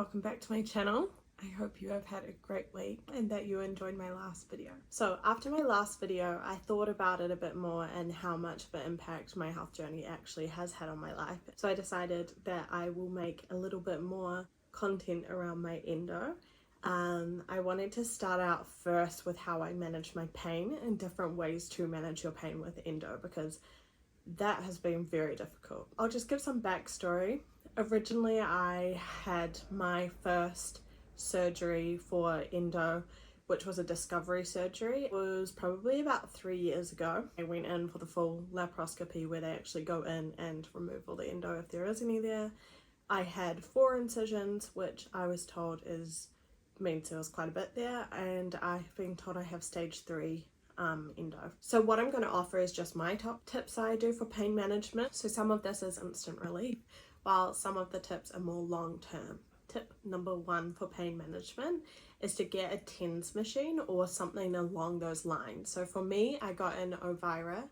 welcome back to my channel. I hope you have had a great week and that you enjoyed my last video. So after my last video, I thought about it a bit more and how much of an impact my health journey actually has had on my life. So I decided that I will make a little bit more content around my endo. I wanted to start out first with how I manage my pain and different ways to manage your pain with endo, because that has been very difficult. I'll just give some backstory. Originally, I had my first surgery for endo, which was a discovery surgery. It was probably about 3 years ago. I went in for the full laparoscopy where they actually go in and remove all the endo if there is any there. I had 4 incisions, which I was told means there was quite a bit there, and I've been told I have stage 3 endo. So what I'm going to offer is just my top tips I do for pain management. So some of this is instant relief, while some of the tips are more long term. Tip number 1 for pain management is to get a TENS machine or something along those lines. So for me, I got an Ovira.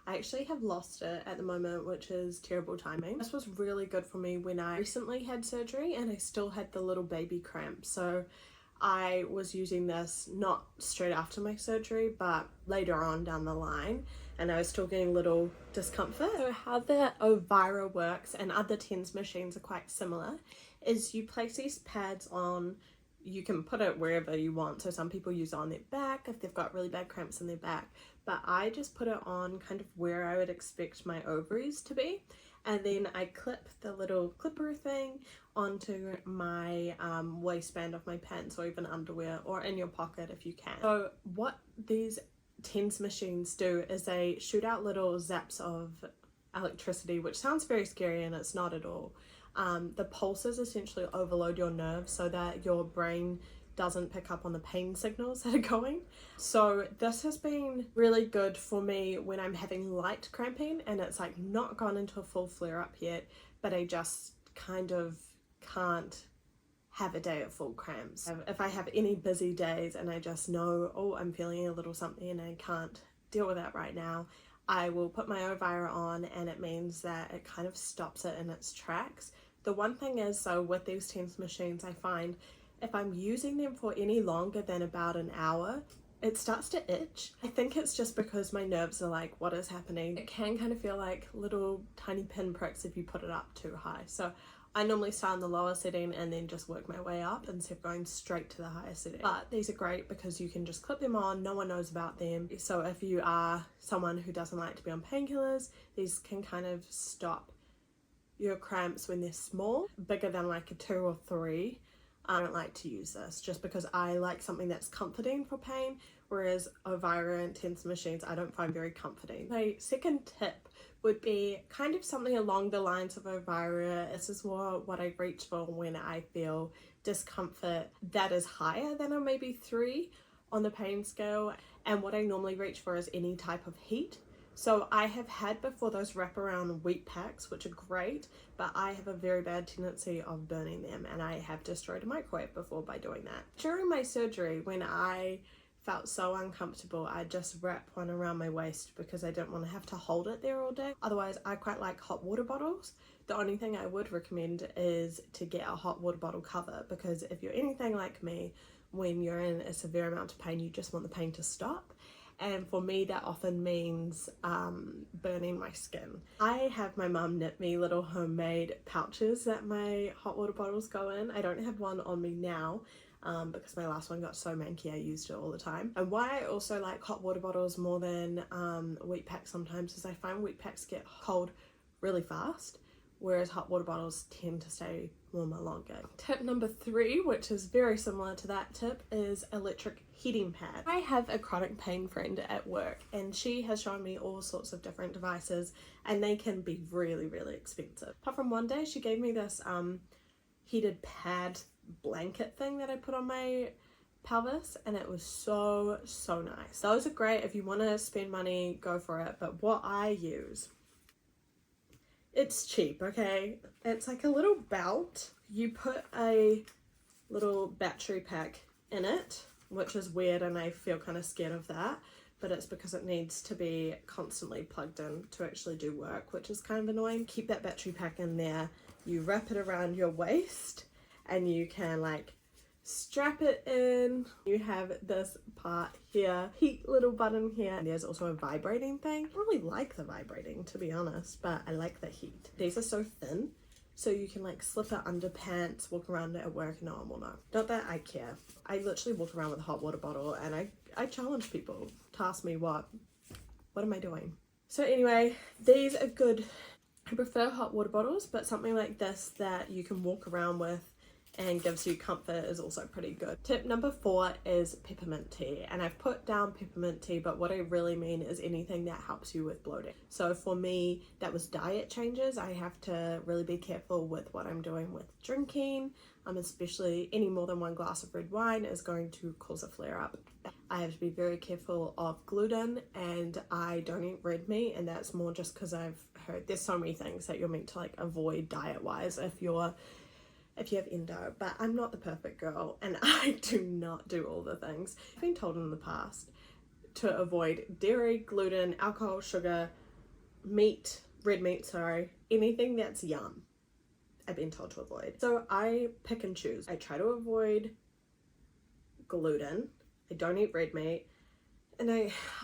I actually have lost it at the moment, which is terrible timing. This was really good for me when I recently had surgery and I still had the little baby cramp. So I was using this not straight after my surgery, but later on down the line, and I was still getting a little discomfort. So how the Ovira works, and other TENS machines are quite similar, is you place these pads on, you can put it wherever you want. So some people use it on their back if they've got really bad cramps in their back, but I just put it on kind of where I would expect my ovaries to be. And then I clip the little clipper thing onto my waistband of my pants, or even underwear, or in your pocket if you can. So what these TENS machines do is they shoot out little zaps of electricity, which sounds very scary and it's not at all. The pulses essentially overload your nerves so that your brain doesn't pick up on the pain signals that are going. So this has been really good for me when I'm having light cramping and it's like not gone into a full flare up yet, but I just kind of can't have a day of full cramps. If I have any busy days and I just know, oh, I'm feeling a little something and I can't deal with that right now, I will put my Ovira on, and it means that it kind of stops it in its tracks. The one thing is, so with these TENS machines, I find if I'm using them for any longer than about an hour, it starts to itch. I think it's just because my nerves are like, what is happening? It can kind of feel like little tiny pinpricks if you put it up too high. So I normally start in the lower setting and then just work my way up instead of going straight to the higher setting. But these are great because you can just clip them on, no one knows about them. So if you are someone who doesn't like to be on painkillers, these can kind of stop your cramps when they're small. Bigger than like a 2 or 3, I don't like to use this just because I like something that's comforting for pain, whereas Ovira and TENS machines I don't find very comforting. My second tip would be kind of something along the lines of Ovira. This is what I reach for when I feel discomfort that is higher than a maybe 3 on the pain scale, and what I normally reach for is any type of heat. So I have had before those wraparound wheat packs, which are great, but I have a very bad tendency of burning them, and I have destroyed a microwave before by doing that. During my surgery, when I felt so uncomfortable, I just wrapped one around my waist because I didn't want to have to hold it there all day. Otherwise, I quite like hot water bottles. The only thing I would recommend is to get a hot water bottle cover, because if you're anything like me, when you're in a severe amount of pain, you just want the pain to stop. And for me, that often means burning my skin. I have my mum knit me little homemade pouches that my hot water bottles go in. I don't have one on me now because my last one got so manky I used it all the time. And why I also like hot water bottles more than wheat packs sometimes is I find wheat packs get cold really fast, whereas hot water bottles tend to stay warmer longer. Tip number 3, which is very similar to that tip, is electric heating pad. I have a chronic pain friend at work and she has shown me all sorts of different devices, and they can be really, really expensive. Apart from one day, she gave me this heated pad blanket thing that I put on my pelvis, and it was so nice. Those are great if you want to spend money, go for it. But what I use, it's cheap, okay? It's like a little belt. You put a little battery pack in it, which is weird and I feel kind of scared of that, but it's because it needs to be constantly plugged in to actually do work, which is kind of annoying. Keep that battery pack in there. You wrap it around your waist and you can like strap it in. You have this part here, heat little button here, and there's also a vibrating thing. I really like the vibrating, to be honest, but I like the heat. These are so thin, so you can like slip it under pants, walk around at work, and no one will know. Not that I care. I literally walk around with a hot water bottle, and I challenge people to ask me what am I doing? So anyway, these are good. I prefer hot water bottles, but something like this that you can walk around with and gives you comfort is also pretty good. Tip number 4 is peppermint tea, and I've put down peppermint tea, but what I really mean is anything that helps you with bloating. So for me, that was diet changes. I have to really be careful with what I'm doing with drinking, especially any more than 1 glass of red wine is going to cause a flare-up. I have to be very careful of gluten, and I don't eat red meat, and that's more just because I've heard there's so many things that you're meant to like avoid diet-wise if you have endo, but I'm not the perfect girl, and I do not do all the things. I've been told in the past to avoid dairy, gluten, alcohol, sugar, meat, red meat, sorry, anything that's yum. I've been told to avoid. So I pick and choose. I try to avoid gluten. I don't eat red meat, and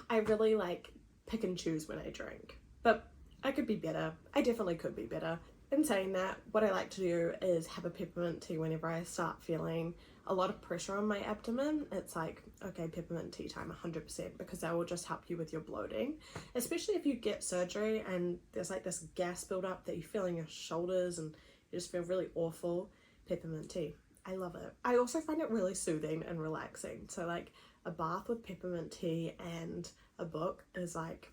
I really like pick and choose when I drink. But I could be better. I definitely could be better. In saying that, what I like to do is have a peppermint tea whenever I start feeling a lot of pressure on my abdomen. It's like, okay, peppermint tea time 100%, because that will just help you with your bloating, especially if you get surgery and there's like this gas buildup that you feel in your shoulders and you just feel really awful. Peppermint tea, I love it. I also find it really soothing and relaxing. So like a bath with peppermint tea and a book is like,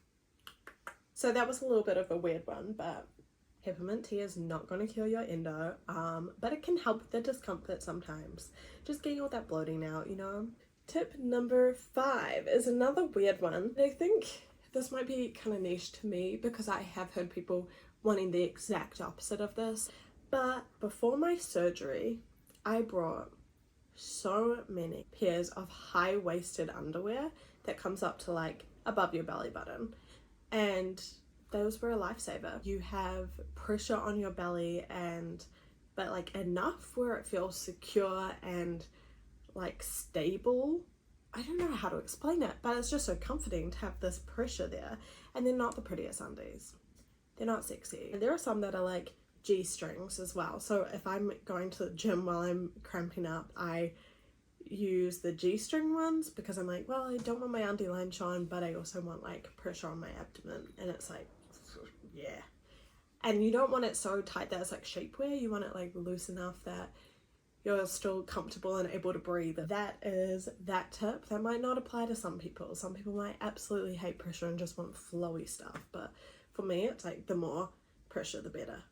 so that was a little bit of a weird one, but peppermint tea is not going to cure your endo, but it can help with the discomfort sometimes. Just getting all that bloating out, you know. Tip number 5 is another weird one. I think this might be kind of niche to me because I have heard people wanting the exact opposite of this. But before my surgery, I brought so many pairs of high-waisted underwear that comes up to like above your belly button. And those were a lifesaver. You have pressure on your belly, but like enough where it feels secure and like stable. I don't know how to explain it, but it's just so comforting to have this pressure there. And they're not the prettiest undies. They're not sexy. And there are some that are like G-strings as well. So if I'm going to the gym while I'm cramping up, I use the G-string ones because I'm like, well, I don't want my undie line shown, but I also want like pressure on my abdomen. And it's like, yeah. And you don't want it so tight that it's like shapewear. You want it like loose enough that you're still comfortable and able to breathe. That is that tip. That might not apply to some people. Some people might absolutely hate pressure and just want flowy stuff. But for me, it's like the more pressure, the better.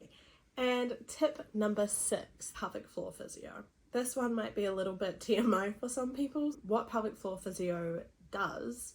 And tip number 6, pelvic floor physio. This one might be a little bit TMI for some people. What pelvic floor physio does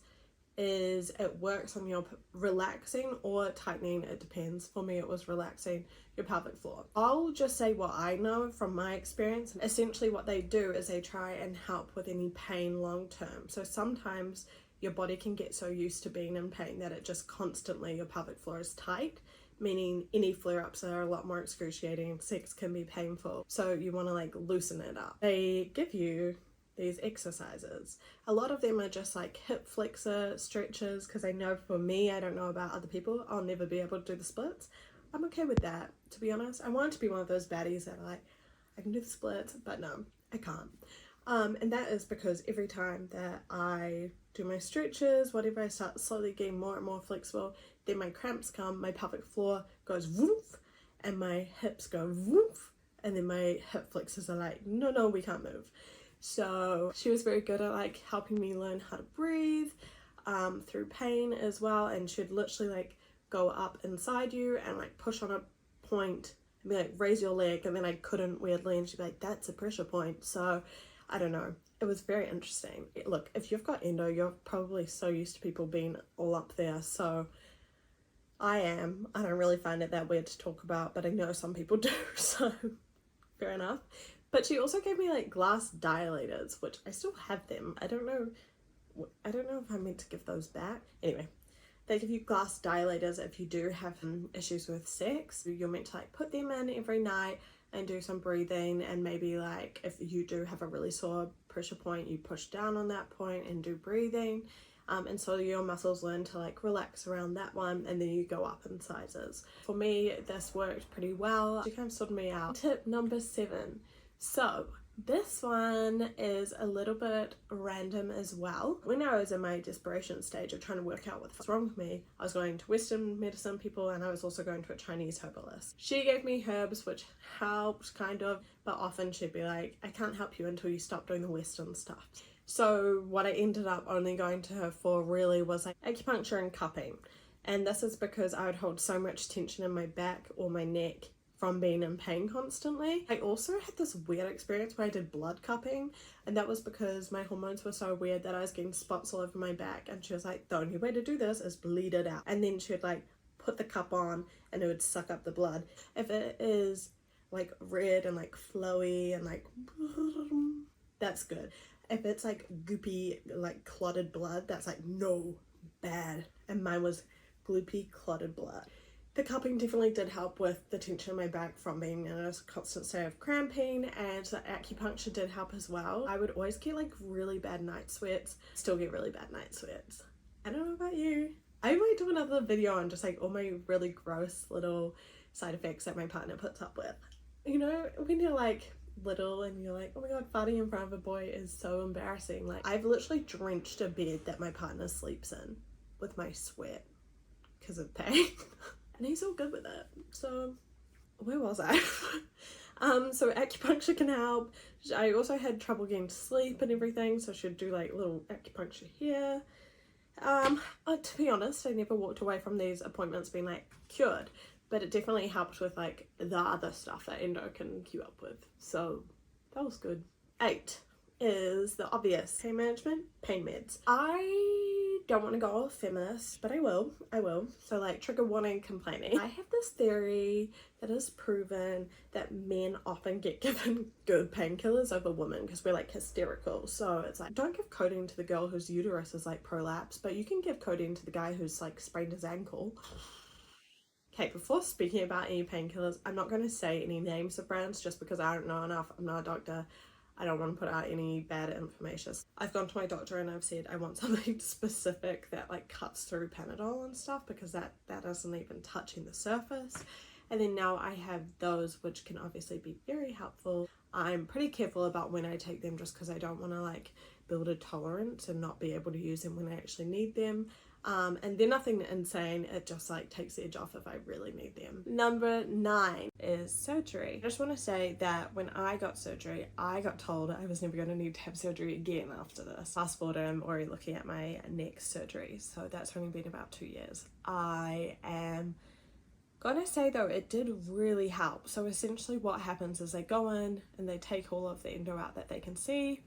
is it works on your relaxing or tightening, it depends. For me, it was relaxing your pelvic floor. I'll just say what I know from my experience. Essentially what they do is they try and help with any pain long term. So sometimes your body can get so used to being in pain that it just constantly, your pelvic floor is tight, meaning any flare-ups are a lot more excruciating. Sex can be painful, so you want to like loosen it up. They give you these exercises. A lot of them are just like hip flexor stretches, because I know for me, I don't know about other people, I'll never be able to do the splits. I'm okay with that, to be honest. I want to be one of those baddies that are like, I can do the splits, but no, I can't. And that is because every time that I do my stretches, whatever, I start slowly getting more and more flexible, then my cramps come, my pelvic floor goes woof, and my hips go woof, and then my hip flexors are like, no, we can't move. So she was very good at like helping me learn how to breathe through pain as well, and she'd literally like go up inside you and like push on a point and be like, raise your leg, and then I couldn't weirdly, and she'd be like, that's a pressure point. So I don't know, it was very interesting. Look, if you've got endo, you're probably so used to people being all up there, so I don't really find it that weird to talk about, but I know some people do, so fair enough. But she also gave me like glass dilators, which I still have them. I don't know if I'm meant to give those back. Anyway, they give you glass dilators if you do have issues with sex. You're meant to like put them in every night and do some breathing, and maybe like if you do have a really sore pressure point, you push down on that point and do breathing. And so your muscles learn to like relax around that one, and then you go up in sizes. For me, this worked pretty well. She kind of sorted me out. Tip number 7. So this one is a little bit random as well. When I was in my desperation stage of trying to work out what's wrong with me, I was going to Western medicine people, and I was also going to a Chinese herbalist. She gave me herbs, which helped kind of, but often she'd be like, I can't help you until you stop doing the Western stuff. So what I ended up only going to her for really was like acupuncture and cupping. And this is because I would hold so much tension in my back or my neck from being in pain constantly. I also had this weird experience where I did blood cupping, and that was because my hormones were so weird that I was getting spots all over my back, and she was like, the only way to do this is bleed it out. And then she would like put the cup on and it would suck up the blood. If it is like red and like flowy and like that's good. If it's like goopy, like clotted blood, that's like no, bad. And mine was gloopy, clotted blood. The cupping definitely did help with the tension in my back from being in a constant state of cramping, and the acupuncture did help as well. I would always get like really bad night sweats, still get really bad night sweats. I don't know about you. I might do another video on just like all my really gross little side effects that my partner puts up with. You know, when you're like little and you're like, oh my god, farting in front of a boy is so embarrassing. Like, I've literally drenched a bed that my partner sleeps in with my sweat because of pain. And he's all good with it. So where was I? So acupuncture can help. I also had trouble getting to sleep and everything, so I should do like little acupuncture here. To be honest, I never walked away from these appointments being like cured, but it definitely helped with like the other stuff that endo can keep up with. So that was good. 8 is the obvious: pain management, pain meds. I don't want to go all feminist, but I will. So like trigger warning, complaining. I have this theory that is proven that men often get given good painkillers over women because we're like hysterical. So it's like, don't give codeine to the girl whose uterus is like prolapsed, but you can give codeine to the guy who's like sprained his ankle. Okay, before speaking about any painkillers, I'm not going to say any names of brands just because I don't know enough. I'm not a doctor. I don't want to put out any bad information. I've gone to my doctor and I've said I want something specific that like cuts through Panadol and stuff, because that isn't even touching the surface. And then now I have those, which can obviously be very helpful. I'm pretty careful about when I take them just because I don't want to like build a tolerance and not be able to use them when I actually need them. And they're nothing insane, it just like takes the edge off if I really need them. Number 9 is surgery. I just want to say that when I got surgery, I got told I was never going to need to have surgery again after this. Fast forward, I'm already looking at my next surgery, so that's only been about 2 years. I am gonna say though, it did really help. So essentially what happens is they go in and they take all of the endo out that they can see.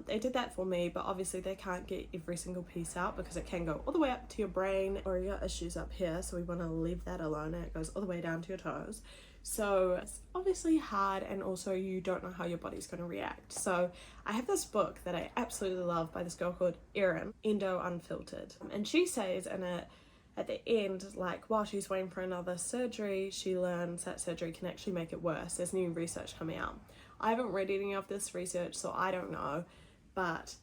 They did that for me, but obviously they can't get every single piece out because it can go all the way up to your brain, or you got issues up here, so we want to leave that alone, and it goes all the way down to your toes. So it's obviously hard, and also you don't know how your body's going to react. So I have this book that I absolutely love by this girl called Erin, Endo Unfiltered, and she says in it, at the end, like while she's waiting for another surgery, she learns that surgery can actually make it worse. There's new research coming out. I haven't read any of this research, so I don't know, but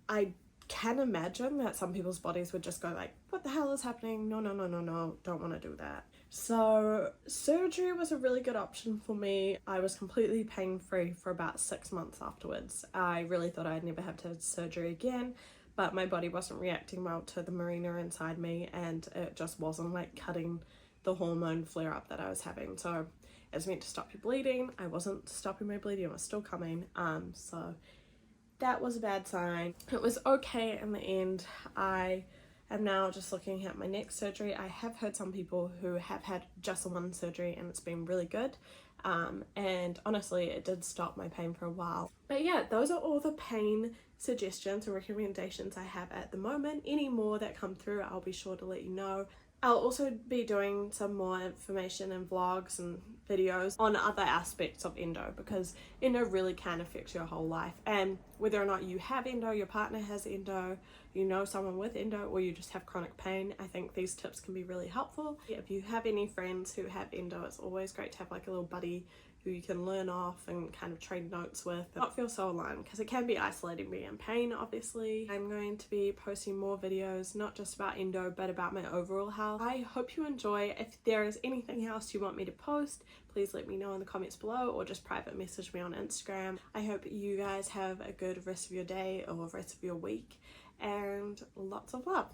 I can imagine that some people's bodies would just go like, what the hell is happening? No, don't want to do that. So surgery was a really good option for me. I was completely pain-free for about 6 months afterwards. I really thought I'd never have to have surgery again, but my body wasn't reacting well to the marina inside me, and it just wasn't like cutting the hormone flare up that I was having. So it was meant to stop your bleeding. I wasn't stopping my bleeding, it was still coming. So that was a bad sign. It was okay in the end. I am now just looking at my next surgery. I have heard some people who have had just the one surgery and it's been really good. And honestly, it did stop my pain for a while. But yeah, those are all the pain suggestions and recommendations I have at the moment. Any more that come through, I'll be sure to let you know. I'll also be doing some more information and vlogs and videos on other aspects of endo, because endo really can affect your whole life. And whether or not you have endo, your partner has endo, you know someone with endo, or you just have chronic pain, I think these tips can be really helpful. If you have any friends who have endo, it's always great to have like a little buddy who you can learn off and kind of trade notes with and not feel so alone, because it can be isolating being in pain. Obviously, I'm going to be posting more videos, not just about endo, but about my overall health. I hope you enjoy. If there is anything else you want me to post, please let me know in the comments below, or just private message me on Instagram. I hope you guys have a good rest of your day or rest of your week, and lots of love.